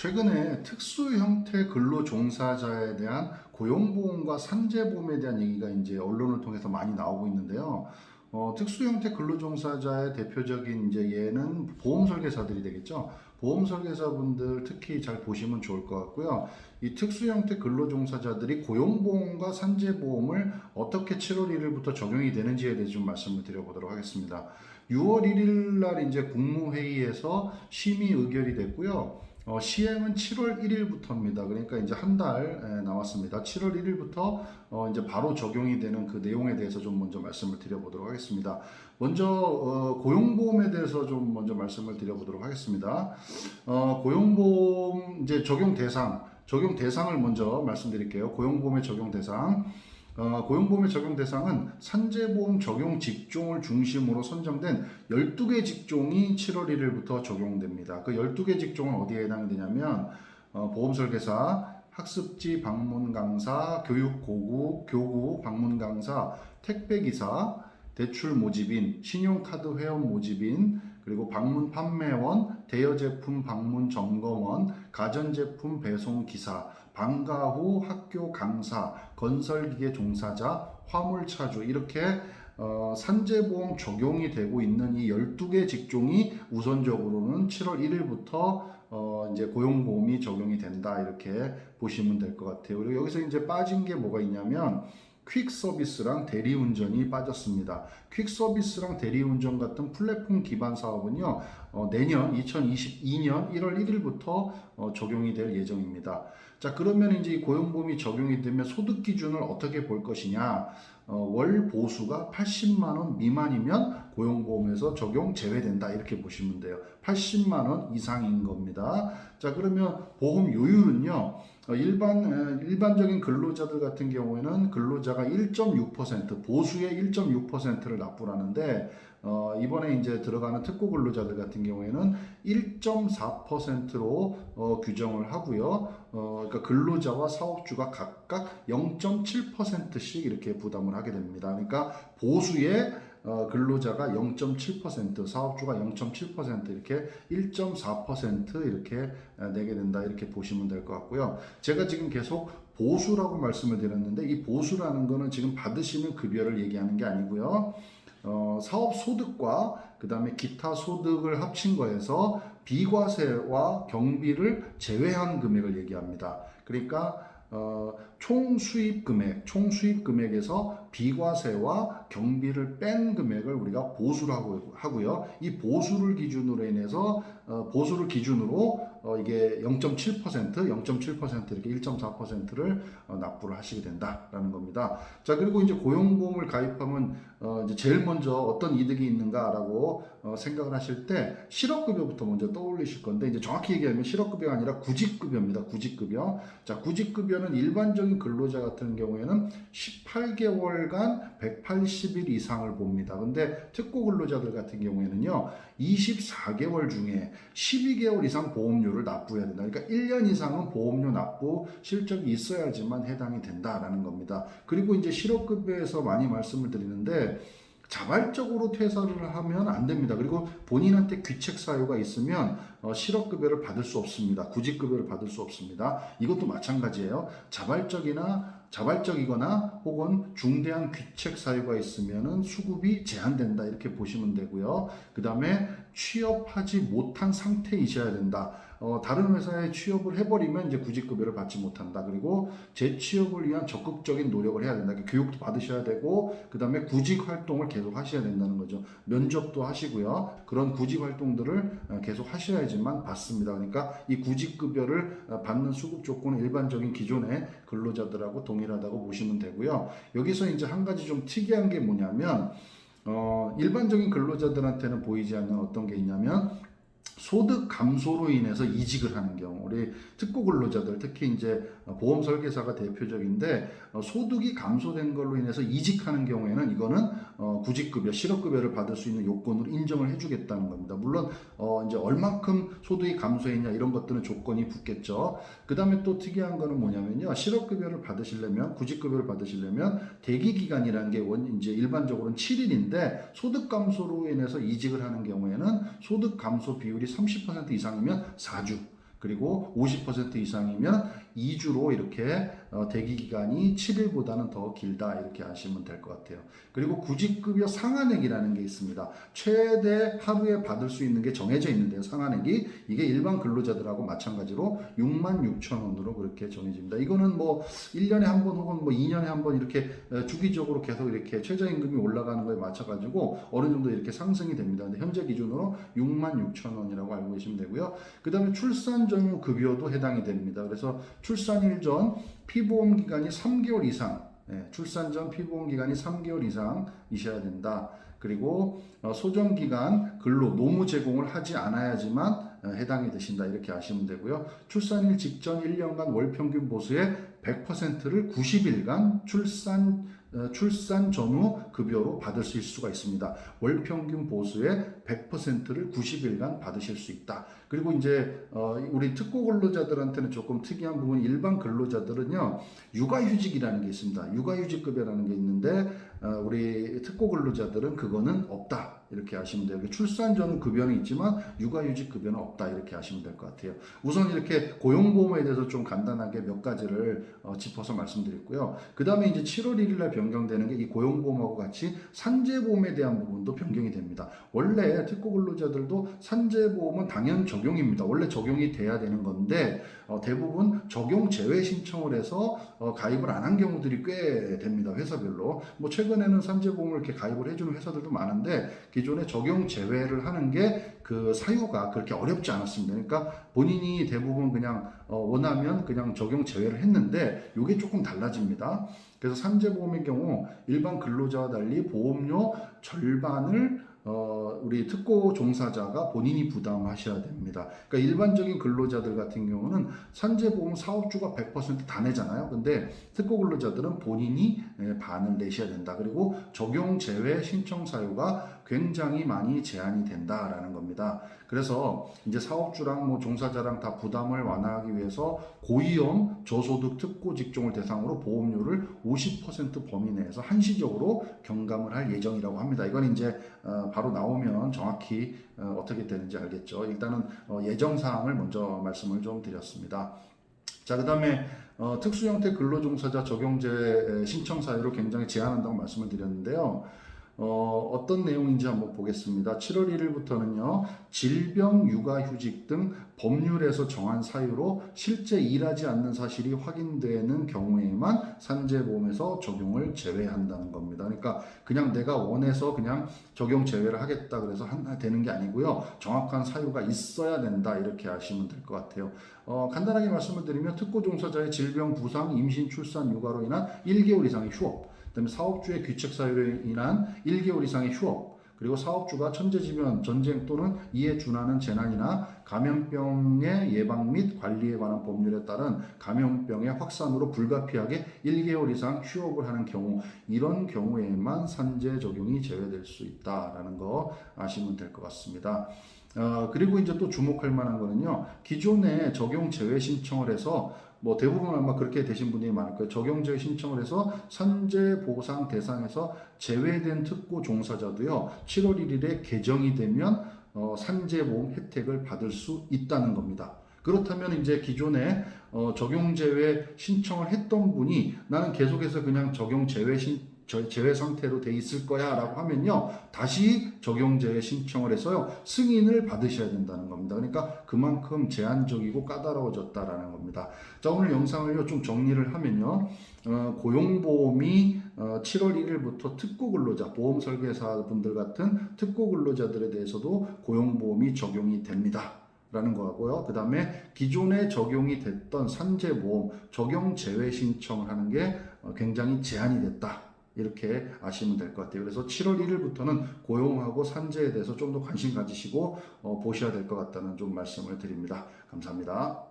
최근에 특수 형태 근로 종사자에 대한 고용보험과 산재보험에 대한 얘기가 이제 언론을 통해서 많이 나오고 있는데요. 특수 형태 근로 종사자의 대표적인 이제 예는 보험 설계사들이 되겠죠. 보험 설계사분들 특히 잘 보시면 좋을 것 같고요. 이 특수 형태 근로 종사자들이 고용보험과 산재보험을 어떻게 7월 1일부터 적용이 되는지에 대해서 좀 말씀을 드려보도록 하겠습니다. 6월 1일 날 이제 국무회의에서 심의 의결이 됐고요. 시행은 7월 1일부터입니다. 그러니까 이제 한 달 나왔습니다. 7월 1일부터 이제 바로 적용이 되는 그 내용에 대해서 좀 먼저 말씀을 드려보도록 하겠습니다. 먼저 고용보험에 대해서 좀 먼저 말씀을 드려보도록 하겠습니다. 고용보험 이제 적용 대상을 먼저 말씀드릴게요. 고용보험의 적용 대상. 고용보험의 적용 대상은 산재보험 적용 직종을 중심으로 선정된 12개 직종이 7월 1일부터 적용됩니다. 그 12개 직종은 어디에 해당이 되냐면 보험설계사, 학습지 방문 강사, 교구 방문 강사, 택배기사, 대출 모집인, 신용카드 회원 모집인, 그리고 방문 판매원, 대여제품 방문 점검원, 가전제품 배송 기사, 방과 후 학교 강사, 건설기계 종사자, 화물차주 이렇게 산재보험 적용이 되고 있는 이 12개 직종이 우선적으로는 7월 1일부터 이제 고용보험이 적용이 된다 이렇게 보시면 될 것 같아요. 그리고 여기서 이제 빠진 게 뭐가 있냐면 퀵서비스랑 대리운전이 빠졌습니다. 퀵서비스랑 대리운전 같은 플랫폼 기반 사업은요, 내년 2022년 1월 1일부터 적용이 될 예정입니다. 자, 그러면 이제 이 고용보험이 적용이 되면 소득 기준을 어떻게 볼 것이냐? 월 보수가 80만 원 미만이면 고용보험에서 적용 제외된다 이렇게 보시면 돼요. 80만 원 이상인 겁니다. 자, 그러면 보험 요율은요. 일반적인 근로자들 같은 경우에는 근로자가 1.6% 보수의 1.6%를 납부를 하는데 이번에 이제 들어가는 특고 근로자들 같은 경우에는 1.4%로 규정을 하고요. 그러니까 근로자와 사업주가 각각 0.7%씩 이렇게 부담을 하게 됩니다. 그러니까 보수의 근로자가 0.7%, 사업주가 0.7% 이렇게 1.4% 이렇게 내게 된다 이렇게 보시면 될 것 같고요. 제가 지금 계속 보수라고 말씀을 드렸는데 이 보수라는 거는 지금 받으시는 급여를 얘기하는 게 아니고요. 사업 소득과 그 다음에 기타 소득을 합친 거에서 비과세와 경비를 제외한 금액을 얘기합니다. 그러니까 총 수입 금액에서 비과세와 경비를 뺀 금액을 우리가 보수라고 하고요. 이 보수를 기준으로 인해서 이게 0.7% 이렇게 1.4%를 납부를 하시게 된다라는 겁니다. 자, 그리고 이제 고용보험을 가입하면 이제 제일 먼저 어떤 이득이 있는가라고 생각을 하실 때 실업급여부터 먼저 떠올리실 건데 이제 정확히 얘기하면 실업급여가 아니라 구직급여입니다. 구직급여. 자, 구직급여는 일반적인 근로자 같은 경우에는 18개월간 180일 이상을 봅니다. 근데 특고 근로자들 같은 경우에는요, 24개월 중에 12개월 이상 보험료를 납부해야 된다. 그러니까 1년 이상은 보험료 납부 실적이 있어야지만 해당이 된다라는 겁니다. 그리고 이제 실업급여에서 많이 말씀을 드리는데 자발적으로 퇴사를 하면 안 됩니다. 그리고 본인한테 귀책 사유가 있으면 실업급여를 받을 수 없습니다. 구직급여를 받을 수 없습니다. 이것도 마찬가지예요. 자발적이거나 혹은 중대한 귀책 사유가 있으면 수급이 제한된다 이렇게 보시면 되고요. 그 다음에 취업하지 못한 상태이셔야 된다. 다른 회사에 취업을 해버리면 이제 구직급여를 받지 못한다. 그리고 재취업을 위한 적극적인 노력을 해야 된다. 교육도 받으셔야 되고 그 다음에 구직 활동을 계속 하셔야 된다는 거죠. 면접도 하시고요. 그런 구직 활동들을 계속 하셔야지만 받습니다. 그러니까 이 구직급여를 받는 수급 조건은 일반적인 기존의 근로자들하고 동일하다고 보시면 되고요. 여기서 이제 한 가지 좀 특이한 게 뭐냐면 일반적인 근로자들한테는 보이지 않는 어떤 게 있냐면 소득 감소로 인해서 이직을 하는 경우, 우리 특고 근로자들, 특히 이제 보험 설계사가 대표적인데 소득이 감소된 걸로 인해서 이직하는 경우에는 이거는 구직급여, 실업급여를 받을 수 있는 요건으로 인정을 해주겠다는 겁니다. 물론 이제 얼만큼 소득이 감소했냐 이런 것들은 조건이 붙겠죠. 그 다음에 또 특이한 거는 뭐냐면요, 실업급여를 받으시려면, 구직급여를 받으시려면 대기 기간이라는 게 이제 일반적으로는 7일인데 소득 감소로 인해서 이직을 하는 경우에는 소득 감소 비율이 30% 이상이면 4주. 그리고 50% 이상이면 2주로 이렇게 대기 기간이 7일보다는 더 길다 이렇게 아시면 될 것 같아요. 그리고 구직급여 상한액이라는 게 있습니다. 최대 하루에 받을 수 있는 게 정해져 있는데요. 상한액이 이게 일반 근로자들하고 마찬가지로 66,000원으로 그렇게 정해집니다. 이거는 뭐 1년에 한 번 혹은 뭐 2년에 한 번 이렇게 주기적으로 계속 이렇게 최저임금이 올라가는 거에 맞춰가지고 어느 정도 이렇게 상승이 됩니다. 근데 현재 기준으로 66,000원이라고 알고 계시면 되고요. 그 다음에 출산 전후 급여도 해당이 됩니다. 그래서 출산일 전 피보험 기간이 3개월 이상, 출산 전 피보험 기간이 3개월 이상이셔야 된다. 그리고 소정 기간 근로 노무 제공을 하지 않아야지만 해당이 되신다 이렇게 아시면 되고요. 출산일 직전 1년간 월 평균 보수의 100%를 90일간 출산 전후 급여로 받으실 수가 있습니다. 월 평균 보수의 100%를 90일간 받으실 수 있다. 그리고 이제 우리 특고 근로자들한테는 조금 특이한 부분이 일반 근로자들은요 육아휴직이라는 게 있습니다. 육아휴직급여라는 게 있는데 우리 특고 근로자들은 그거는 없다 이렇게 아시면 돼요. 출산 전후 급여는 있지만 육아휴직 급여는 없다 이렇게 아시면 될 것 같아요. 우선 이렇게 고용보험에 대해서 좀 간단하게 몇 가지를 짚어서 말씀드렸고요. 그 다음에 이제 7월 1일 날 변경되는 게 이 고용보험하고 같이 산재보험에 대한 부분도 변경이 됩니다. 원래 특고 근로자들도 산재보험은 당연 적용입니다. 원래 적용이 돼야 되는 건데 대부분 적용 제외 신청을 해서 가입을 안 한 경우들이 꽤 됩니다. 회사별로. 뭐 최근에는 산재보험을 이렇게 가입을 해주는 회사들도 많은데 기존에 적용 제외를 하는 게 그 사유가 그렇게 어렵지 않았습니다. 그러니까 본인이 대부분 그냥 원하면 그냥 적용 제외를 했는데 이게 조금 달라집니다. 그래서 산재보험의 경우 일반 근로자와 달리 보험료 절반을 우리 특고 종사자가 본인이 부담하셔야 됩니다. 그러니까 일반적인 근로자들 같은 경우는 산재보험 사업주가 100% 다 내잖아요. 근데 특고 근로자들은 본인이 반을 내셔야 된다. 그리고 적용 제외 신청 사유가 굉장히 많이 제한이 된다라는 겁니다. 그래서 이제 사업주랑 뭐 종사자랑 다 부담을 완화하기 위해서 고위험 저소득 특고 직종을 대상으로 보험료를 50% 범위 내에서 한시적으로 경감을 할 예정이라고 합니다. 이건 이제 바로 나오면 정확히 어떻게 되는지 알겠죠. 일단은 예정 사항을 먼저 말씀을 좀 드렸습니다. 자, 그 다음에 특수형태 근로종사자 적용제 신청 사유를 굉장히 제한한다고 말씀을 드렸는데요. 어떤 내용인지 한번 보겠습니다. 7월 1일부터는요, 질병, 육아휴직 등 법률에서 정한 사유로 실제 일하지 않는 사실이 확인되는 경우에만 산재보험에서 적용을 제외한다는 겁니다. 그러니까 그냥 내가 원해서 그냥 적용 제외를 하겠다 그래서 되는 게 아니고요. 정확한 사유가 있어야 된다 이렇게 아시면 될 것 같아요. 간단하게 말씀을 드리면 특고 종사자의 질병, 부상, 임신, 출산, 육아로 인한 1개월 이상의 휴업, 그다음에 사업주의 귀책 사유로 인한 1개월 이상의 휴업, 그리고 사업주가 천재지변, 전쟁 또는 이에 준하는 재난이나 감염병의 예방 및 관리에 관한 법률에 따른 감염병의 확산으로 불가피하게 1개월 이상 휴업을 하는 경우, 이런 경우에만 산재 적용이 제외될 수 있다라는 거 아시면 될 것 같습니다. 그리고 이제 또 주목할 만한 거는요, 기존에 적용 제외 신청을 해서 뭐 대부분 아마 그렇게 되신 분들이 많을 거예요. 적용 제외 신청을 해서 산재 보상 대상에서 제외된 특고 종사자도요, 7월 1일에 개정이 되면 산재보험 혜택을 받을 수 있다는 겁니다. 그렇다면 이제 기존에 적용 제외 신청을 했던 분이 나는 계속해서 그냥 적용 제외 상태로 돼 있을 거야 라고 하면요, 다시 적용 제외 신청을 해서요 승인을 받으셔야 된다는 겁니다. 그러니까 그만큼 제한적이고 까다로워졌다라는 겁니다. 자, 오늘 영상을요 좀 정리를 하면요, 고용보험이 7월 1일부터 특고 근로자, 보험 설계사 분들 같은 특고 근로자들에 대해서도 고용보험이 적용이 됩니다 라는 거고요. 그 다음에 기존에 적용이 됐던 산재보험 적용 제외 신청을 하는 게 굉장히 제한이 됐다 이렇게 아시면 될 것 같아요. 그래서 7월 1일부터는 고용하고 산재에 대해서 좀 더 관심 가지시고 보셔야 될 것 같다는 좀 말씀을 드립니다. 감사합니다.